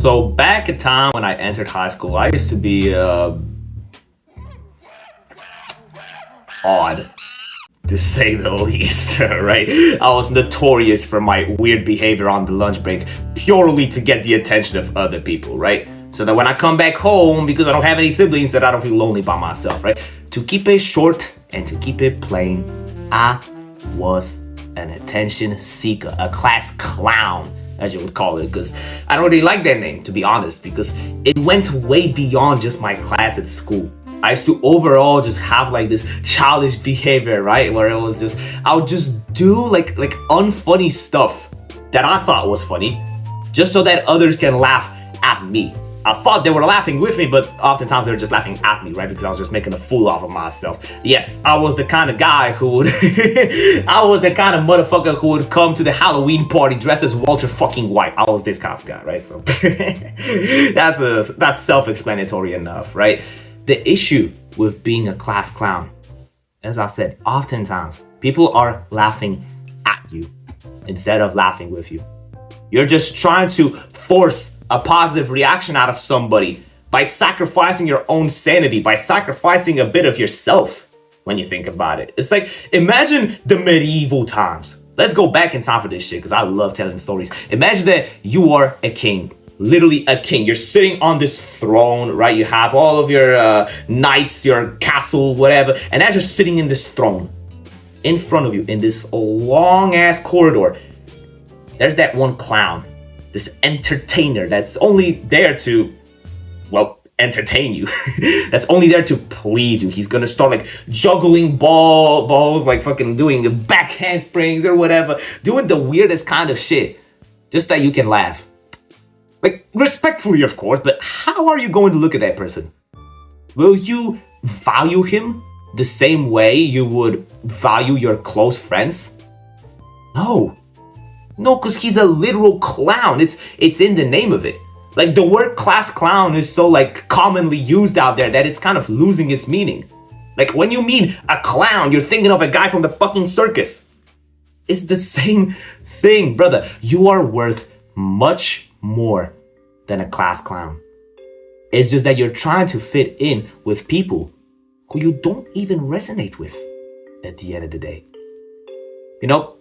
So back at time when I entered high school, I used to be odd, to say the least, right? I was notorious for my weird behavior on the lunch break, purely to get the attention of other people, right? So that when I come back home, because I don't have any siblings, that I don't feel lonely by myself, right? To keep it short and to keep it plain, I was an attention seeker, a class clown, as you would call it, because I don't really like that name, to be honest, because it went way beyond just my class at school. I used to overall just have like this childish behavior, right? Where it was just, I would just do like unfunny stuff that I thought was funny, just so that others can laugh at me. I thought they were laughing with me, but oftentimes they were just laughing at me, right? Because I was just making a fool off of myself. Yes, I was the kind of guy who would, I was the kind of motherfucker who would come to the Halloween party dressed as Walter fucking White. I was this kind of guy, right? So that's self-explanatory enough, right? The issue with being a class clown, as I said, oftentimes people are laughing at you instead of laughing with you. You're just trying to force a positive reaction out of somebody by sacrificing your own sanity, by sacrificing a bit of yourself when you think about it. It's like, imagine the medieval times. Let's go back in time for this shit, because I love telling stories. Imagine that you are a king, literally a king. You're sitting on this throne, right? You have all of your knights, your castle, whatever, and as you're sitting in this throne, in front of you, in this long-ass corridor, there's that one clown, this entertainer that's only there to, well, entertain you. That's only there to please you. He's gonna start like juggling balls, like fucking doing back handsprings or whatever, doing the weirdest kind of shit, just that you can laugh. Like, respectfully, of course, but how are you going to look at that person? Will you value him the same way you would value your close friends? No. No, because he's a literal clown. It's in the name of it. Like, the word class clown is so like commonly used out there that it's kind of losing its meaning. Like, when you mean a clown, you're thinking of a guy from the fucking circus. It's the same thing, brother. You are worth much more than a class clown. It's just that you're trying to fit in with people who you don't even resonate with at the end of the day. You know?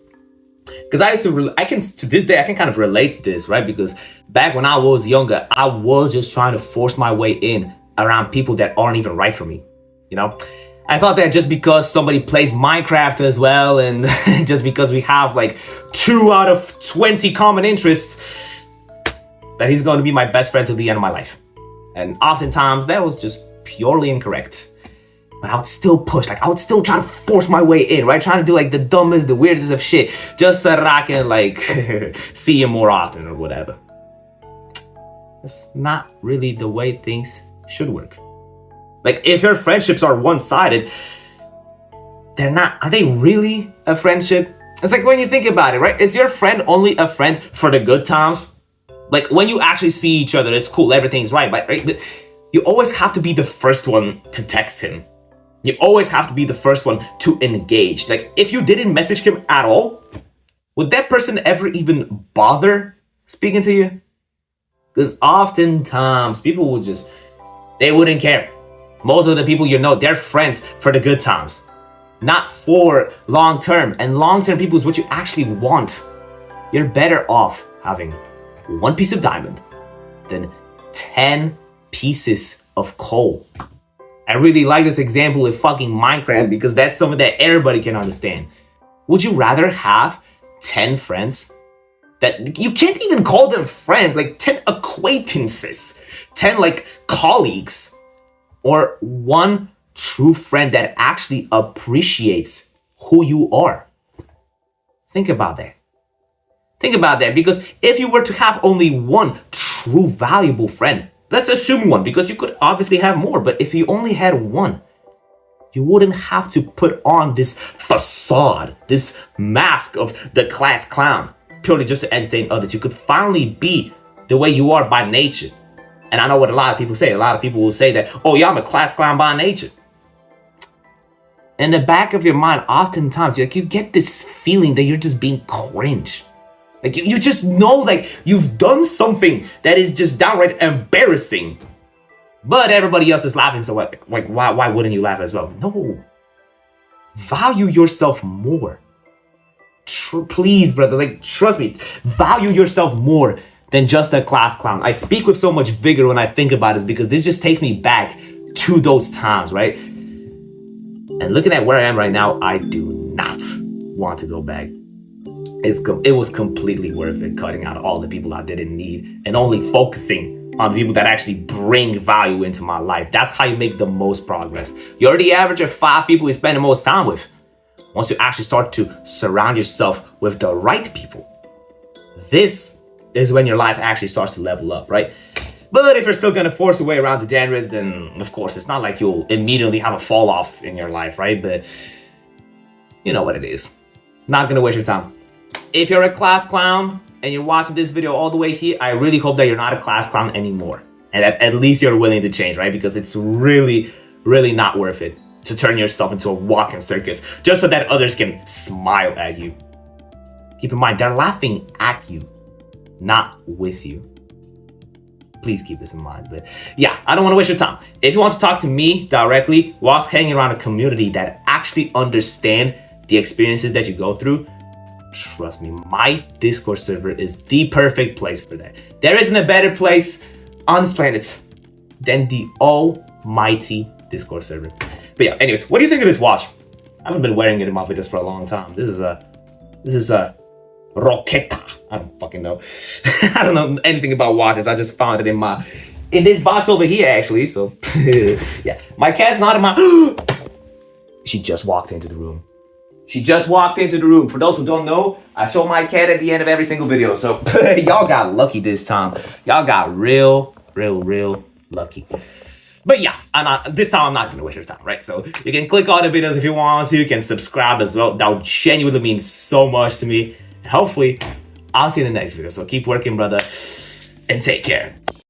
Because to this day, I can kind of relate to this, right? Because back when I was younger, I was just trying to force my way in around people that aren't even right for me, you know? I thought that just because somebody plays Minecraft as well, and just because we have like 2 out of 20 common interests, that he's going to be my best friend till the end of my life. And oftentimes, that was just purely incorrect. But I would still push, like I would still try to force my way in, right? Trying to do like the dumbest, the weirdest of shit, just so that I can like see him more often or whatever. That's not really the way things should work. Like, if your friendships are one-sided, are they really a friendship? It's like when you think about it, right? Is your friend only a friend for the good times? Like, when you actually see each other, it's cool, everything's right? But you always have to be the first one to text him. You always have to be the first one to engage. Like, if you didn't message him at all, would that person ever even bother speaking to you? Because oftentimes, people would they wouldn't care. Most of the people you know, they're friends for the good times, not for long term. And long term people is what you actually want. You're better off having one piece of diamond than 10 pieces of coal. I really like this example with fucking Minecraft because that's something that everybody can understand. Would you rather have 10 friends that you can't even call them friends, like 10 acquaintances, 10 like colleagues, or one true friend that actually appreciates who you are? Think about that. Think about that, because if you were to have only one true valuable friend, let's assume one, because you could obviously have more, but if you only had one, you wouldn't have to put on this facade, this mask of the class clown, purely just to entertain others. You could finally be the way you are by nature. And I know what a lot of people say. A lot of people will say that, oh yeah, I'm a class clown by nature. In the back of your mind, oftentimes, you get this feeling that you're just being cringe. Like you just know like you've done something that is just downright embarrassing. But everybody else is laughing, so what? Like why wouldn't you laugh as well? No. Value yourself more. Please, brother, like trust me. Value yourself more than just a class clown. I speak with so much vigor when I think about this because this just takes me back to those times, right? And looking at where I am right now, I do not want to go back. It was completely worth it cutting out all the people I didn't need and only focusing on the people that actually bring value into my life. That's how you make the most progress. You already average of 5 people you spend the most time with. Once you actually start to surround yourself with the right people, this is when your life actually starts to level up, right? But if you're still gonna force your way around the degenerates, then of course it's not like you'll immediately have a fall off in your life, right? But you know what it is. Not gonna waste your time. If you're a class clown and you're watching this video all the way here, I really hope that you're not a class clown anymore. And that at least you're willing to change, right? Because it's really, really not worth it to turn yourself into a walking circus just so that others can smile at you. Keep in mind, they're laughing at you, not with you. Please keep this in mind. But yeah, I don't want to waste your time. If you want to talk to me directly whilst hanging around a community that actually understand the experiences that you go through, trust me, my Discord server is the perfect place for that. There isn't a better place on this planet than the almighty Discord server. But yeah, anyways, what do you think of this watch? I haven't been wearing it in my videos for a long time. This is a Roqueta. I don't fucking know. I don't know anything about watches. I just found it in this box over here actually. So yeah, my cat's not in my. She just walked into the room. She just walked into the room. For those who don't know, I show my cat at the end of every single video. So y'all got lucky this time. Y'all got real lucky. But yeah, this time I'm not going to waste your time, right? So you can click all the videos if you want to. You can subscribe as well. That would genuinely mean so much to me. And hopefully, I'll see you in the next video. So keep working, brother. And take care.